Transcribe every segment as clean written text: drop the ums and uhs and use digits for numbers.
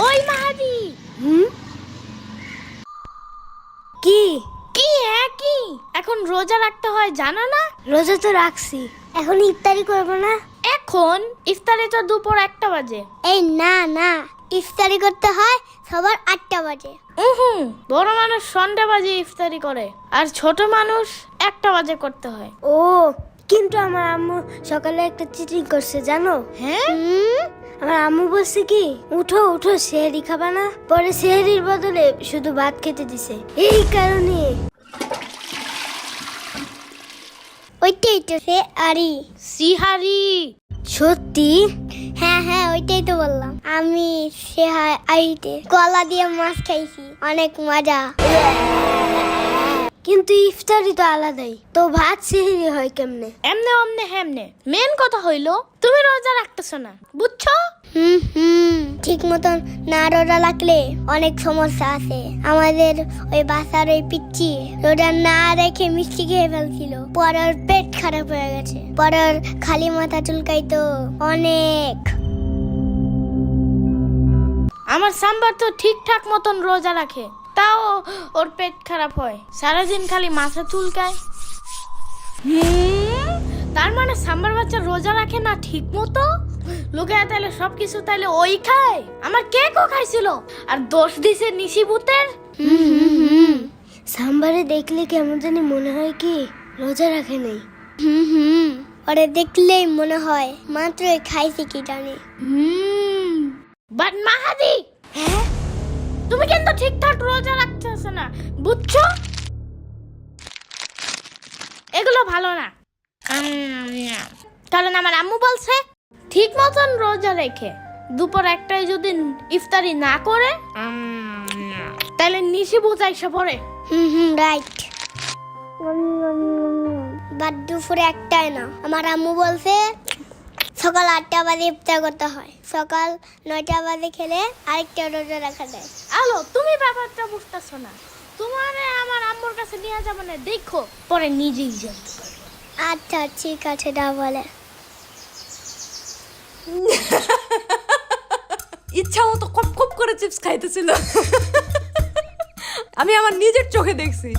ওই মাহাদি। কি কি হ্যাঁ কি এখন রোজা রাখতে হয় জানো না? রোজা তো রাখছি, এখন ইফতারি করব না? এখন ইফতারি তো দুপুর 1টা বাজে। এই না না, ইফতারি করতে হয় সবার 8টা বাজে। বড় মানুষ সন্ধ্যা বাজে ইফতারি করে, আর ছোট মানুষ 1টা বাজে করতে হয়। ও, কিন্তু আমার আম্মু সকালে একটা চিটিং করছে জানো? হ্যাঁ, আমার আম্মু বলছে কি, উঠো উঠো সেহরি খাবা না, পরে সেহরির বদলে শুধু ভাত খেতে দিছে। এই কারণে ওইটাই তো সে আরি সিহারি। সত্যি? হ্যাঁ হ্যাঁ, ওইটাই তো বললাম আমি। আইতে কলা দিয়ে মাছ খাইছি, অনেক মজা। কিন্তু ইফতারি তো আলাদাই, তো ভাত সেহরি হয় কেমনে? এমনে অমনে হেমনে। মেন কথা হইলো তুমি রোজা রাখতেছো না, বুঝছো? ঠিক মতন না রোজা রাখলে অনেক সমস্যা আছে। আমাদের ওই বাসার ওই পিচ্চি রোজা না রেখে মিষ্টি খেয়ে ফেলছিল, পরে ওর পেট খারাপ হয়ে গেছে, পরে ওর খালি মাথা চুলকাইতো অনেক। আমার সাম্বার তো ঠিকঠাক মতন রোজা রাখে, তাও ওর পেট খারাপ হয়, সারাদিন খালি মাথা চুলকায়। তার মানে সাম্বার বাচ্চা রোজা রাখে না ঠিক মতো? লোকে তাইলে সবকিছু তাইলে ওই খায়। আমার কেকও খাইছিল, আর দোষ দিছে নিশিভূতের। সাম্বারে দেখলে কেমন জানি মনে হয় কি রোজা রাখে নাই। ওরে দেখলেই মনে হয় মাত্রই খাইছে কি জানি। বাট মাহাদি, হ্যাঁ তুমি কিন্তু ঠিকঠাক রোজা রাখতেছ না, বুঝছো? এগুলো ভালো না। কারণ আমার আম্মু বলছে ঠিক মতন রোজা রেখে দুপুর 1টায় যদি ইফতারি না করে তাহলে নিশিভূত আইসা পড়ে। রাইট। বাট দুপুরে 1টায় না, আমার আম্মু বলছে সকাল 8টা বাজে ইফতার করতে হয়, সকাল 9টা বাজে খেলে আরেকটা রোজা রাখা যায়। আলো তুমি ব্যাপারটা বুঝতেছো না। তোমারে আমার আম্মুর কাছে নিয়ে যাবো না, দেখো পরে নিজেই জানতে পারবে। আচ্ছা ঠিক আছে, দা বলে। ইচ্ছা মতো কপ কপ করে চিপস খাইতেছিল, আমি আমার নিজের চোখে দেখছি।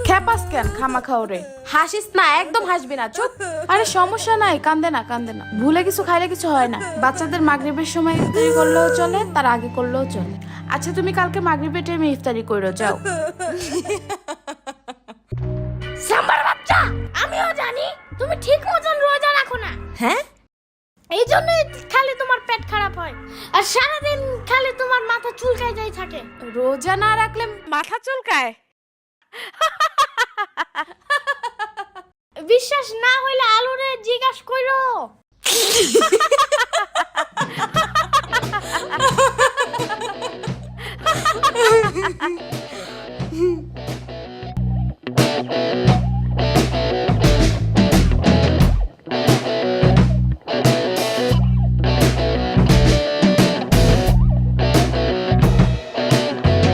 খেপাস কেন খামা খাওরে? হাসিস না, একদম হাসবি না, চুপ। আরে সমস্যা নাই, কান্দে না কান্দে না, ভুলে কিছু খাইলে কিছু হয় না। বাচ্চাদের মাগরিবের সময় ইফতারি করলেও চলে, তার আগে করলেও চলে। আচ্ছা তুমি কালকে মাগরিবের টাইমে ইফতারি কইরো যাও। সাম্বার বাচ্চা, আমিও জানি তুমি ঠিক মতন রোজা রাখো না। হ্যাঁ, এই জন্যই খালি তোমার পেট খারাপ হয়, আর সারাদিন খালি তোমার মাথা চুলকায় যাই থাকে। রোজা না রাখলে মাথা চুলকায়? বিশ্বাস না হইলে আলুরে জিজ্ঞাসা কইরো।